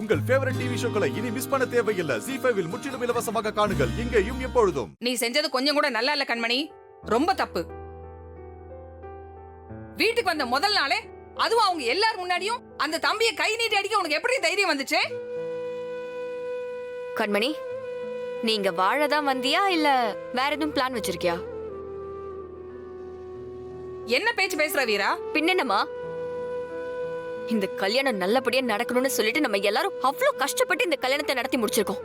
உங்கள் favourite TV ஷோக்களை இனி miss பண்ண தேவையில்லை. ZEE5 இல் முற்றிலும் இலவசமாக காணுங்கள், இங்கேயும் எப்பொழுதும். நீ செஞ்சது கொஞ்சம் கூட நல்லா இல்ல கண்மணி, ரொம்ப தப்பு. வீட்டுக்கு வந்த முதல் நாளே அதுவும் அவங்க எல்லாரும் முன்னாடியும் அந்த தம்பியை கை நீட்டி அடிக்க உனக்கு எப்படி தைரியம் வந்துச்சு? கண்மணி, நீங்க வாழதான் வந்தியா இல்ல வேற எதுவும் பிளான் வச்சிருக்கியா? என்ன பேச்சு பேசுற வீரா? பின்னமா இந்த கல்யாணம் நல்லபடியா நடக்கணும்னு சொல்லிட்டு நம்ம எல்லாரும் அவ்வளவு கஷ்டப்பட்டு இந்த கல்யாணத்தை நடத்தி முடிச்சிருக்கோம்.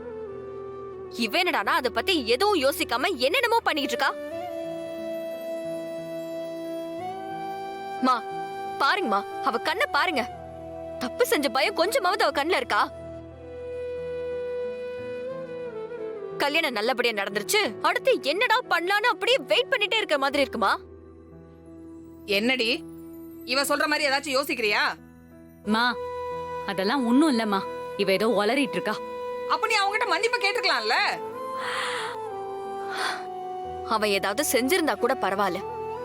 இவ என்னடானா அதை பத்தி எதுவும் யோசிக்காம என்னென்னமோ பண்ணிட்டு இருக்கா. மா பாருங்கம்மா, அவ கண்ண பாருங்க. தப்பு செஞ்ச பயம் கொஞ்சமாவது அவ கண்ணுல இருக்கா? கல்யாணம் நல்லபடியா நடந்துருச்சு, அடுத்து என்னடா பண்ணலான்னு அப்படியே வெயிட் பண்ணிட்டே இருக்க மாதிரி இருக்குமா? என்னடி இவ சொல்ற மாதிரி ஏதாச்சும் யோசிக்கிறியா? மா அதெல்லாம் ஒண்ணும் இல்லம்மா, இவ ஏதோ ஒலறிட்டு இருக்கா. அப்ப நீ அவங்கிட்ட மன்னிப்பு கேட்டுக்கலாம்ல. அவன் ஏதாவது செஞ்சிருந்தா கூட பரவாயில்ல,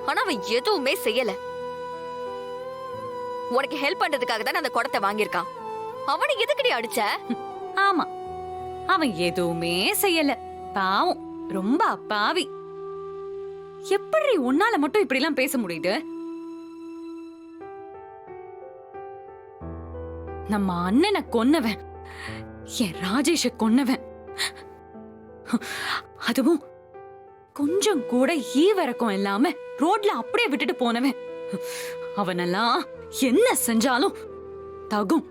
ஆனா அவன் எதுவுமே செய்யல. உனக்கு ஹெல்ப் பண்றதுக்காக தான் அந்த குடத்தை வாங்கியிருக்கான். அவனை எதுக்கடி அடிச்ச? ஆமா, அவன் எதுவுமே செய்யல, பாவம், ரொம்ப அப்பாவி. எப்படி உன்னால மட்டும் இப்படி எல்லாம் பேச முடியுது? நம்ம அண்ணனை கொன்னவன், என் ராஜேஷ கொன்னவன், அதுவும் கொஞ்சம் கூட ஈவரக்கம் இல்லாம ரோட்ல அப்படியே விட்டுட்டு போனவன், அவனெல்லாம் என்ன செஞ்சாலும் தகும்.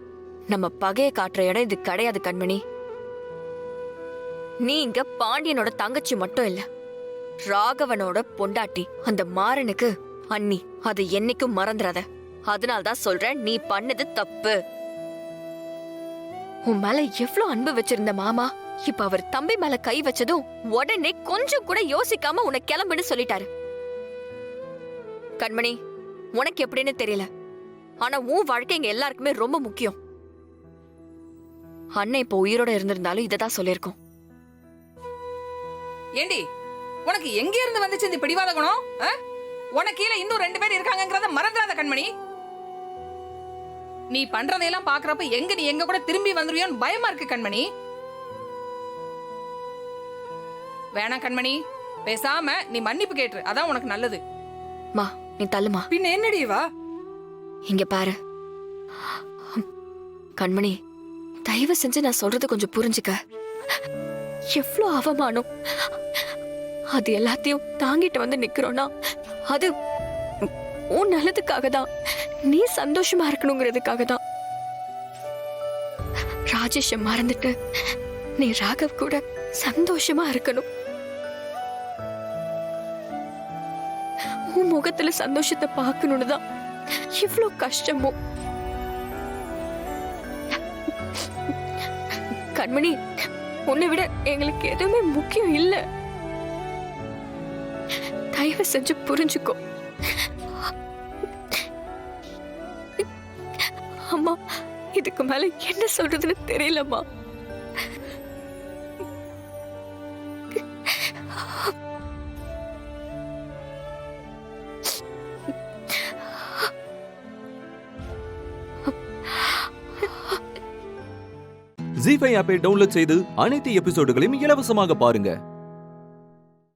நம்ம பகைய காட்டுற இடம் இது கிடையாது கண்மணி. நீ இங்க பாண்டியனோட தங்கச்சி மட்டும் இல்ல, ராகவனோட பொண்டாட்டி, அந்த மாறனுக்கு அண்ணி. அது என்னைக்கும் மறந்துடாத. அதனால்தான் சொல்றேன், நீ பண்ணது தப்பு. உன் மேல எவ்வளவு அன்பு வச்சிருந்த மாமா, இப்ப அவர் தம்பி மேல கை வச்சதும் உடனே கொஞ்சம் கூட யோசிக்காம உன்னை கிளம்புன்னு சொல்லிட்டாரு. கண்மணி, உனக்கு எப்படின்னு தெரியல, ஆனா உன் வாழ்க்கை எங்க எல்லாருக்குமே ரொம்ப முக்கியம். அண்ணன் இப்ப உயிரோட இருந்திருந்தாலும் இததான் சொல்லிருக்கோம். ஏண்டி உனக்கு எங்க இருந்து வந்துச்சு இந்த பிடிவாத குணம்? உனக்கு கீழே இன்னும் 2 பேர் இருக்காங்கங்கறத மறந்துடாத கண்மணி. நீ பண்றதையெல்லாம் பாக்குறப்ப நீ எங்க கூட திரும்பி வந்துருவியோன்னு பயமா இருக்கு கண்மணி. வேணாம் கண்மணி, பேசாம நீ மன்னிப்பு கேட்டு, அதான் உனக்கு நல்லது. மா நீ தள்ளுமா. பின்ன என்னடி வா, இங்க பாரு கண்மணி, தயவு செஞ்சு நான் சொல்றது கொஞ்சம் புரிஞ்சுக்க. எவ்வளவு அவமானம், அது எல்லாத்தையும் தாங்கிட்டு வந்து நிக்கிறோம்னா அது உன் நல்லதுக்காக தான், நீ சந்தோஷமா இருக்கணுங்கிறதுக்காக தான். ராஜேஷ மறந்துட்டு நீ ராகவ் கூட சந்தோஷமா இருக்கணும். உன் முகத்துல சந்தோஷத்தை பார்க்கணும்னு தான் இவ்வளவு கஷ்டமும். கண்மணி, உன்னை விட எங்களுக்கு எதுவுமே முக்கியம் இல்ல. தயவு செஞ்சு புரிஞ்சுக்கோ. அம்மா, இதுக்கு மேல என்ன சொல்றதுன்னு தெரியலம்மா. ZEE5 ஆப்பை டவுன்லோட் செய்து அனைத்து எபிசோடுகளையும் இலவசமாக பாருங்க.